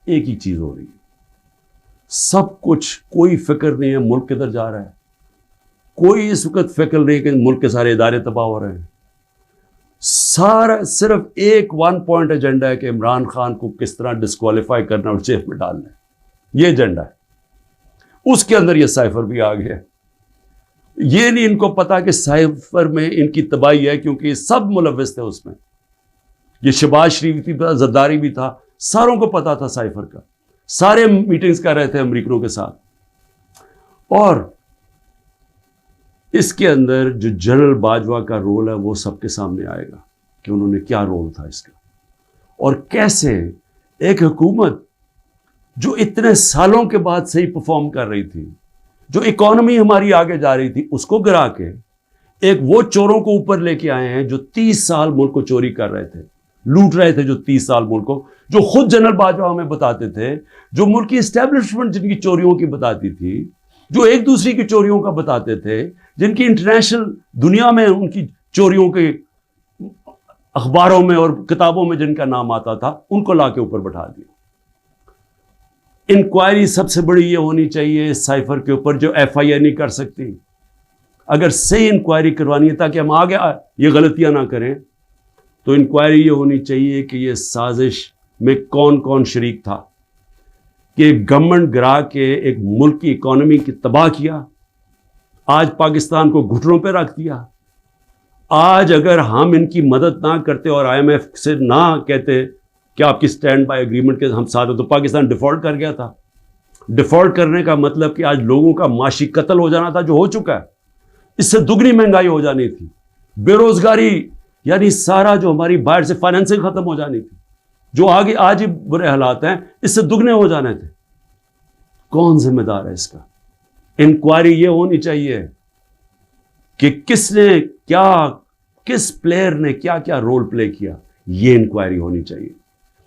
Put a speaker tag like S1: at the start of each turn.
S1: एक ही चीज हो रही है, सब कुछ, कोई फिक्र नहीं है मुल्क किधर जा रहा है, कोई इस वक्त फिक्र नहीं कि मुल्क के सारे इदारे तबाह हो रहे हैं। सारा सिर्फ एक 1 पॉइंट एजेंडा है कि इमरान खान को किस तरह डिस्क्वालीफाई करना और जेल में डालना है, ये एजेंडा है। उसके अंदर ये साइफर भी आ गया। ये नहीं इनको पता कि साइफर में इनकी तबाही है, क्योंकि सब मुलव्विस थे उसमें। ये शहबाज शरीफ भी था, जरदारी भी था, सारों को पता था साइफर का, सारे मीटिंग्स कर रहे थे अमरीकनों के साथ। और इसके अंदर जो जनरल बाजवा का रोल है वो सबके सामने आएगा कि उन्होंने क्या रोल था इसका, और कैसे एक हुकूमत जो इतने सालों के बाद सही परफॉर्म कर रही थी, जो इकॉनमी हमारी आगे जा रही थी, उसको गिरा के एक वो चोरों को ऊपर लेके आए हैं जो 30 साल मुल्क को चोरी कर रहे थे, लूट रहे थे, जो 30 साल मुल्क को, जो खुद जनरल बाजवा हमें बताते थे, जो मुल्क की एस्टेब्लिशमेंट जिनकी चोरियों की बताती थी, जो एक दूसरी की चोरियों का बताते थे, जिनकी इंटरनेशनल दुनिया में उनकी चोरियों के अखबारों में और किताबों में जिनका नाम आता था, उनको लाके ऊपर बैठा दिया। इंक्वायरी सबसे बड़ी ये होनी चाहिए साइफर के ऊपर, जो FIA नहीं कर सकती। अगर सही इंक्वायरी करवानी है ताकि हम आगे ये गलतियां ना करें, तो इंक्वायरी ये होनी चाहिए कि ये साजिश में कौन कौन शरीक था, कि गवर्नमेंट गिरा के एक मुल्क की इकोनॉमी की तबाह किया, आज पाकिस्तान को घुटनों पे रख दिया। आज अगर हम इनकी मदद ना करते और IMF से ना कहते कि आपकी स्टैंड बाय एग्रीमेंट के हम साथ हैं, तो पाकिस्तान डिफॉल्ट कर गया था। डिफॉल्ट करने का मतलब कि आज लोगों का माशी कत्ल हो जाना था, जो हो चुका है। इससे दुगनी महंगाई हो जानी थी, बेरोजगारी यानी सारा जो हमारी बाहर से फाइनेंसिंग खत्म हो जानी थी, जो आगे आज ही बुरे हालात हैं, इससे दुगने हो जाने थे। कौन जिम्मेदार है इसका? इंक्वायरी ये होनी चाहिए कि किसने क्या, किस प्लेयर ने क्या क्या रोल प्ले किया, ये इंक्वायरी होनी चाहिए।